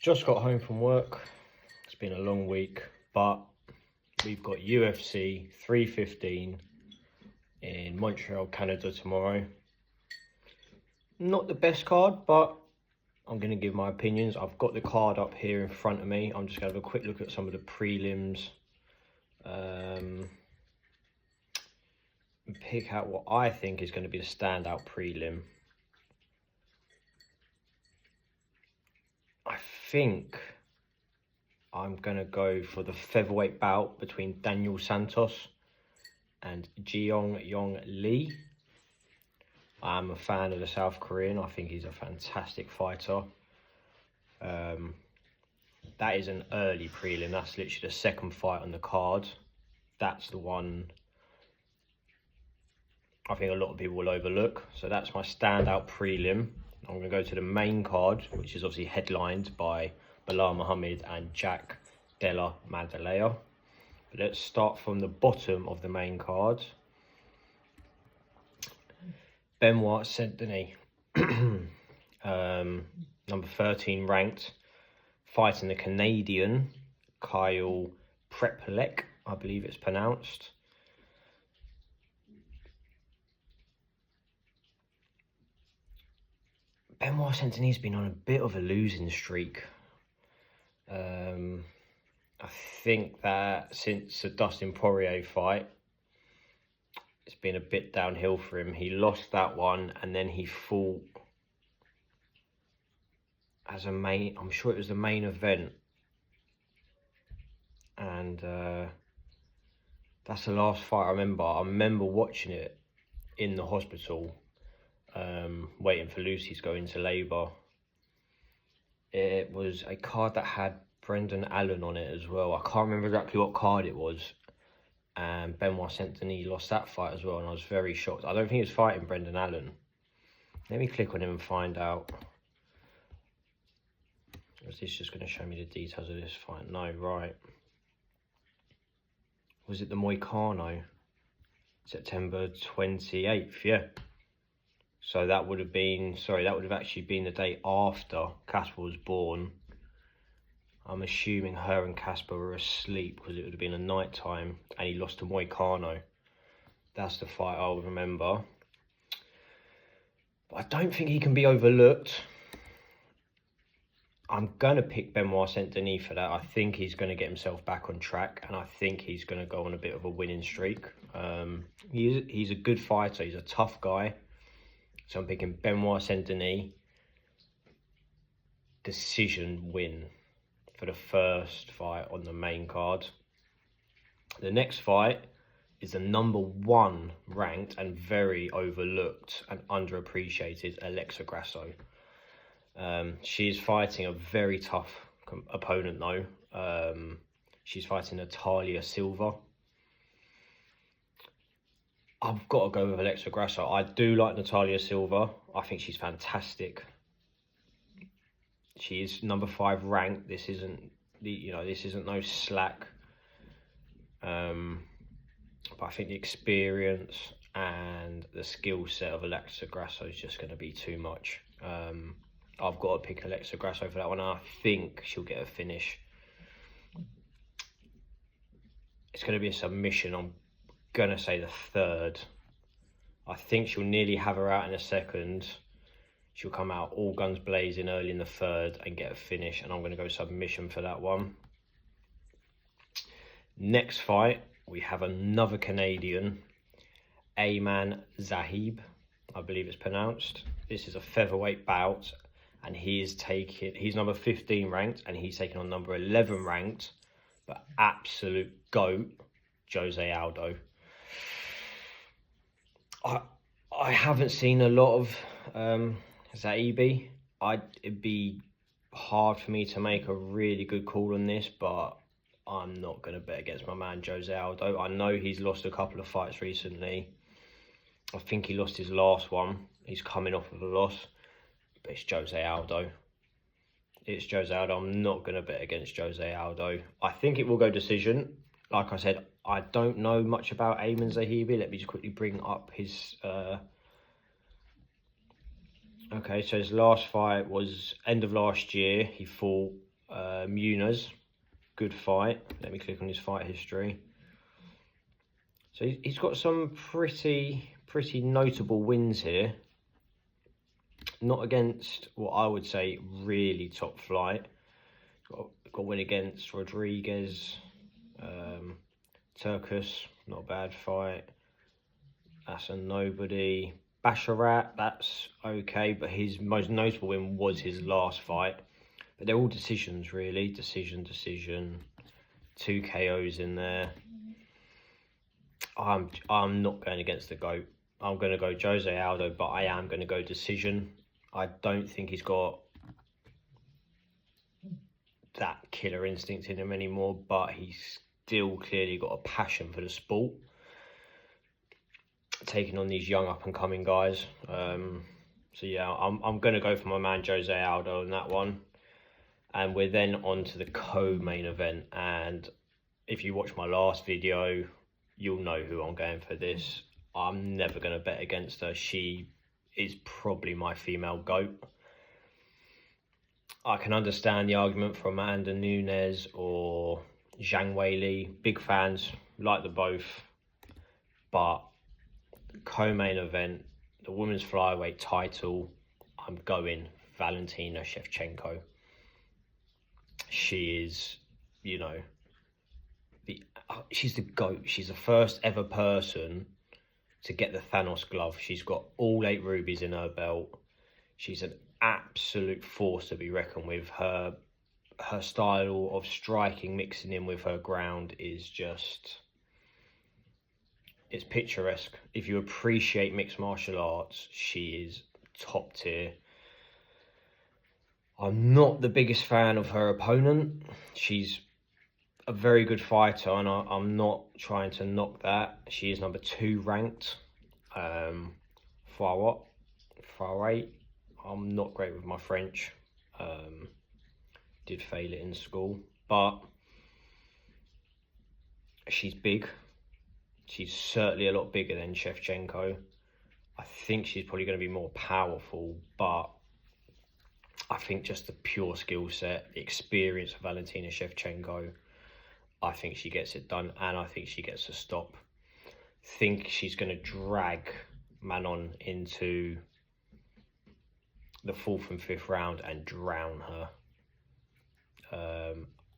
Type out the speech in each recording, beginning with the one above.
Just got home from work. It's been a long week, but we've got UFC 315 in Montreal, Canada tomorrow. Not the best card, but I'm going to give my opinions. I've got the card up here in front of me. I'm just going to have a quick look at some of the prelims. And pick out what I think is going to be the standout prelim. I think I'm going to go for the featherweight bout between Daniel Santos and Jeong Yong Lee. I'm a fan of the South Korean. I think he's a fantastic fighter. That is an early prelim. That's literally the second fight on the card. That's the one I think a lot of people will overlook. So that's my standout prelim. I'm going to go to the main card, which is obviously headlined by Belal Muhammad and Jack Della Maddalena. But let's start from the bottom of the main card. Benoit Saint-Denis, number 13 ranked, fighting the Canadian Kyle Prepelec, I believe it's pronounced. Benoit Saint-Denis has been on a bit of a losing streak. I think that since the Dustin Poirier fight, it's been a bit downhill for him. He lost that one and then he fought as a main, I'm sure it was the main event. And that's the last fight I remember. I remember watching it in the hospital, waiting for Lucy to go into labour. It was a card that had Brendan Allen on it as well. I can't remember exactly what card it was. And Benoit Saint-Denis lost that fight as well, and I was very shocked. I don't think he was fighting Brendan Allen. Let me click on him and find out. Is this just going to show me the details of this fight? No, right. Was it the Moicano? September 28th, yeah. So that would have been, sorry, that would have actually been the day after Casper was born. I'm assuming her and Casper were asleep because it would have been a night time, and he lost to Moicano. That's the fight I'll remember. But I don't think he can be overlooked. I'm going to pick Benoit Saint-Denis for that. I think he's going to get himself back on track, and I think he's going to go on a bit of a winning streak. He's a good fighter. He's a tough guy. So I'm picking Benoit Saint-Denis. Decision win for the first fight on the main card. The next fight is the number 1 ranked and very overlooked and underappreciated Alexa Grasso. She's fighting a very tough opponent though. She's fighting Natalia Silva. I've got to go with Alexa Grasso. I do like Natalia Silva. I think she's fantastic. She is number 5 ranked. This isn't this isn't no slack. But I think the experience and the skill set of Alexa Grasso is just going to be too much. I've got to pick Alexa Grasso for that one. I think she'll get a finish. It's going to be a submission. I'm going to say the 3rd. I think she'll nearly have her out in a second. She'll come out all guns blazing early in the 3rd and get a finish, and I'm going to go submission for that one. Next fight, we have another Canadian, Ayman Zahib, I believe it's pronounced. This is a featherweight bout, and he's number 15 ranked, and he's taking on number 11 ranked, but absolute GOAT, Jose Aldo. I haven't seen a lot of Zaibi. It'd be hard for me to make a really good call on this, but I'm not going to bet against my man Jose Aldo. I know he's lost a couple of fights recently. I think he lost his last one. He's coming off of a loss, but it's Jose Aldo. It's Jose Aldo. I'm not going to bet against Jose Aldo. I think it will go decision. Like I said, I don't know much about Ayman Zahibi. Let me just quickly bring up his... Okay, so his last fight was end of last year. He fought Muniz, good fight. Let me click on his fight history. So he's got some pretty notable wins here. Not against what I would say really top flight. Got a win against Rodriguez, Turkus, not a bad fight. That's a nobody. Basharat, that's okay, but his most notable win was his last fight. But they're all decisions, really. Decision. 2 KOs in there. I'm not going against the GOAT. I'm going to go Jose Aldo, but I am going to go decision. I don't think he's got that killer instinct in him anymore, but he's still clearly got a passion for the sport, taking on these young up-and-coming guys. So yeah, I'm going to go for my man Jose Aldo on that one. And we're then on to the co-main event. And if you watch my last video, you'll know who I'm going for this. I'm never going to bet against her. She is probably my female GOAT. I can understand the argument for Amanda Nunes or Zhang Weili. Big fans, like them both. But co-main event, the women's flyweight title, I'm going Valentina Shevchenko. She is, you know, she's the GOAT. She's the first ever person to get the Thanos glove. She's got all 8 rubies in her belt. She's an absolute force to be reckoned with. Her style of striking, mixing in with her ground, is just, it's picturesque. If you appreciate mixed martial arts, she is top tier. I'm not the biggest fan of her opponent. She's a very good fighter, and I'm not trying to knock that. She is number 2 ranked. Far 8. I'm not great with my French. Did fail it in school, but she's big. She's certainly a lot bigger than Shevchenko. I think she's probably going to be more powerful, but I think just the pure skill set, experience of Valentina Shevchenko, I think she gets it done, and I think she gets a stop. Think she's going to drag Manon into the 4th and 5th round and drown her.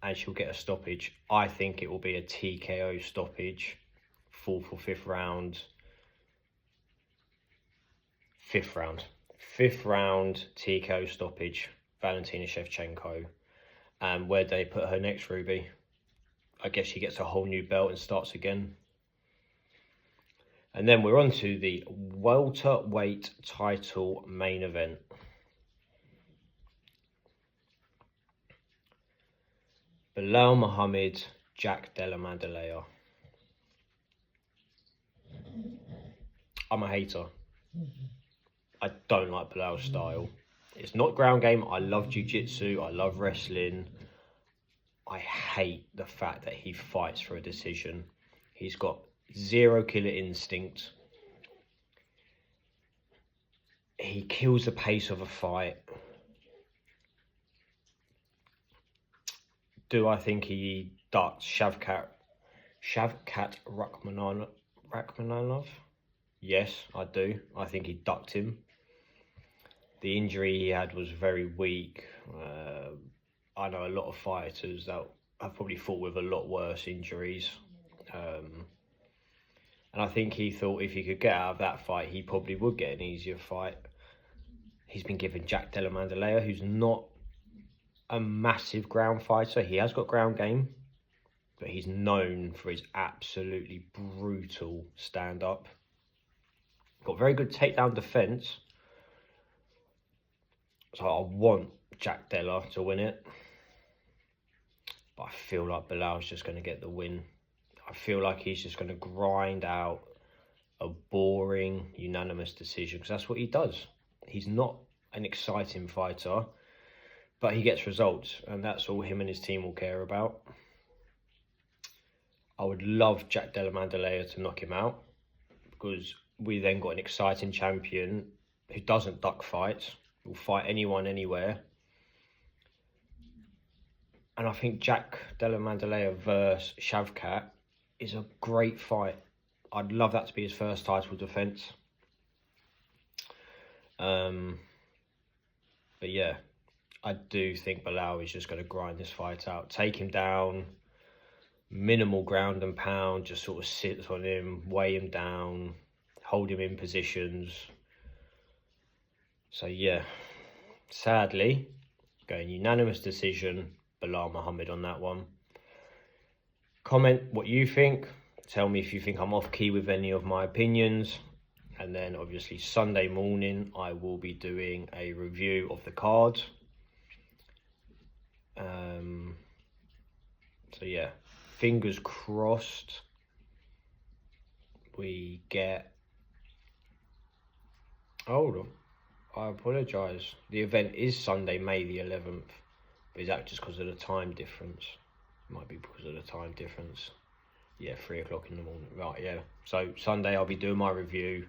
And she'll get a stoppage. I think it will be a TKO stoppage, 4th or 5th round. 5th round. 5th round TKO stoppage, Valentina Shevchenko. And where they put her next, Ruby? I guess she gets a whole new belt and starts again. And then we're on to the welterweight title main event. Belal Muhammad, Jack Della Maddalena. I'm a hater. I don't like Belal's style. It's not ground game. I love jiu-jitsu. I love wrestling. I hate the fact that he fights for a decision. He's got 0 killer instinct. He kills the pace of a fight. Do I think he ducked Shavkat Rakhmonov? Yes, I do. I think he ducked him. The injury he had was very weak. I know a lot of fighters that have probably fought with a lot worse injuries. And I think he thought if he could get out of that fight, he probably would get an easier fight. He's been given Jack Della Maddalena, who's not a massive ground fighter. He has got ground game, but he's known for his absolutely brutal stand-up. Got very good takedown defense. So I want Jack Della to win it. But I feel like Belal's just going to get the win. I feel like he's just going to grind out a boring, unanimous decision, because that's what he does. He's not an exciting fighter, but he gets results, and that's all him and his team will care about. I would love Jack Della Maddalena to knock him out, because we then got an exciting champion who doesn't duck fights, will fight anyone, anywhere. And I think Jack Della Maddalena versus Shavkat is a great fight. I'd love that to be his first title defence. But yeah, I do think Belal is just going to grind this fight out. Take him down, minimal ground and pound, just sort of sits on him, weigh him down, hold him in positions. So yeah, sadly, going unanimous decision, Belal Muhammad on that one. Comment what you think. Tell me if you think I'm off key with any of my opinions. And then obviously Sunday morning, I will be doing a review of the card. So yeah, fingers crossed we get... Hold on, I apologise. The event is Sunday, May the 11th. But is that just because of the time difference? Might be because of the time difference. Yeah, 3 o'clock in the morning. Right, yeah. So Sunday I'll be doing my review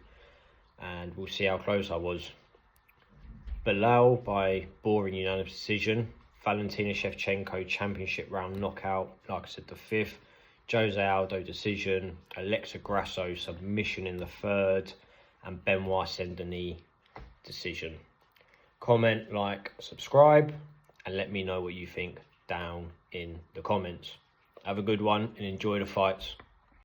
and we'll see how close I was. Belal by boring unanimous decision. Valentina Shevchenko championship round knockout, like I said, the 5th. Jose Aldo decision. Alexa Grasso submission in the 3rd. And Benoit Saint-Denis decision. Comment, like, subscribe, and let me know what you think down in the comments. Have a good one and enjoy the fights.